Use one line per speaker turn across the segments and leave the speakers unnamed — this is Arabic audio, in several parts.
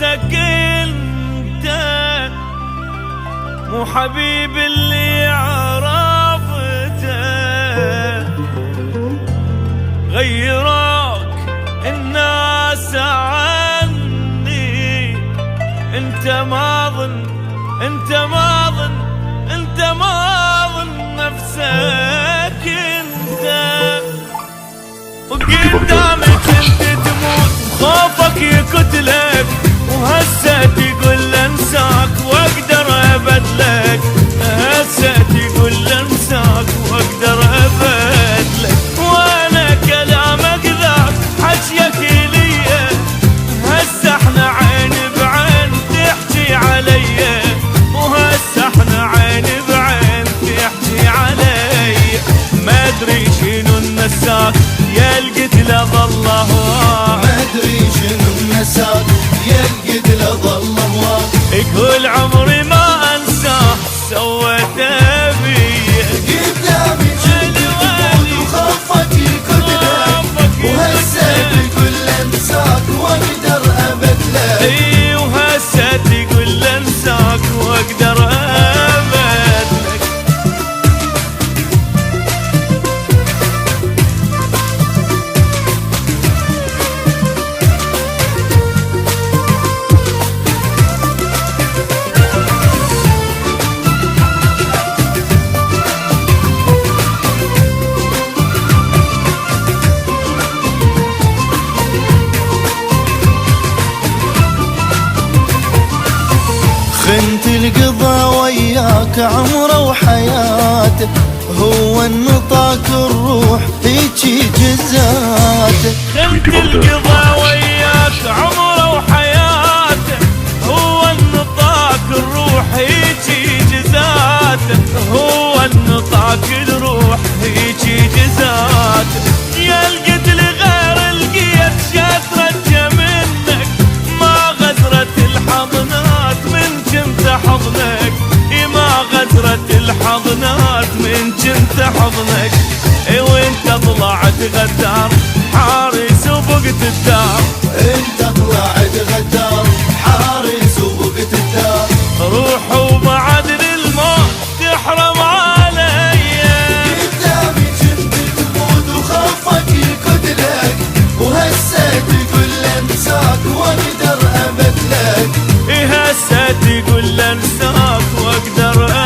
ناسك انت مو حبيب اللي عرفته، غيروك الناس عني. انت ما ظن نفسك انت، وقدامك انت تموت خوفك يقتلك، وهسه تقول انساك واقدر ابدلك. هسه تقول انساك واقدر ابدلك، وانا كلامك ذاك حكيك ليا. هسه احنا عين بعين تحكي عليا، وهسه احنا عين بعين تحكي عليا. ما ادري شنو النساك يا القتله ظل هواك،
ما ادري شنو النساك يا القتله ظل هواك.
كل عمري ما انساه سويته بيا.
قدامي كنت تموت وخوفك يقتلك، وهسه تقول انساك واقدر ابدلك.
اي وهسه تقول انساك واقدر ابدلك.
خنت القضا وياك عمره وحياته، هو النطاق الروح هيجي جزاته.
خنت القضا وياك عمره وحياته، هو النطاق الروح هيجي جزاته. هو النطاق الروح هيجي جزاته. يا القتل غير القيت شاترجى منك، ما غزرت الحضنات من جنت حضنك. ما غزرت الحضنات من جنت حضنك. وانت طلعت غدار حارس وبقت الدار.
انت طلعت غدار حارس وبقت الدار.
روح ومعدن الموت تحرم عليا.
قدامي كنت تموت وخوفك يقتلك، وهسه تقول انساك واقدر ابدلك.
هسه تقول انساك واقدر ابدلك.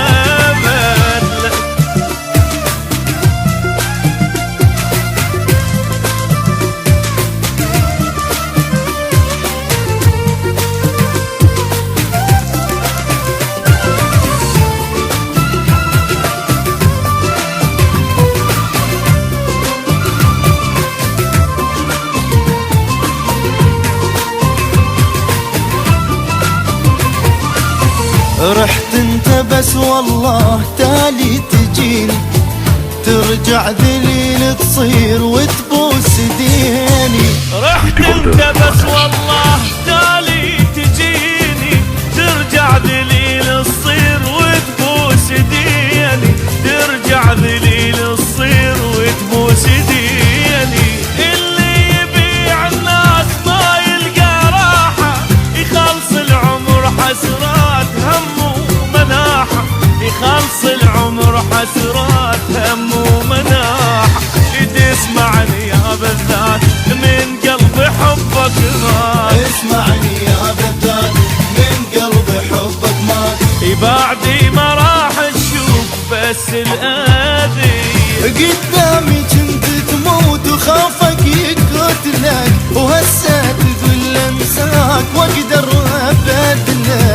رحت انت بس والله تالي تجيني، ترجع ذليل تصير وتبوس ديني.
رحت انت بس والله تالي تجيني، ترجع ذليل تصير وتبوس ديني. ترجع ذليل تصير وتبوس ديني. اللي يبيع الناس ما يلقى راحة، يخلص العمر حسرات هم ومناحة. يخلص العمر حسرات هم ومناحة. تسمعني يا بالذات من قلب حبك مات.
اسمعني يا بالذات من قلب حبك مات.
بعدي ما راح تشوف بس الأذية.
قدامي كنت تموت وخافك يقتلك، وهسه تقول انساك واقدر ابدلك.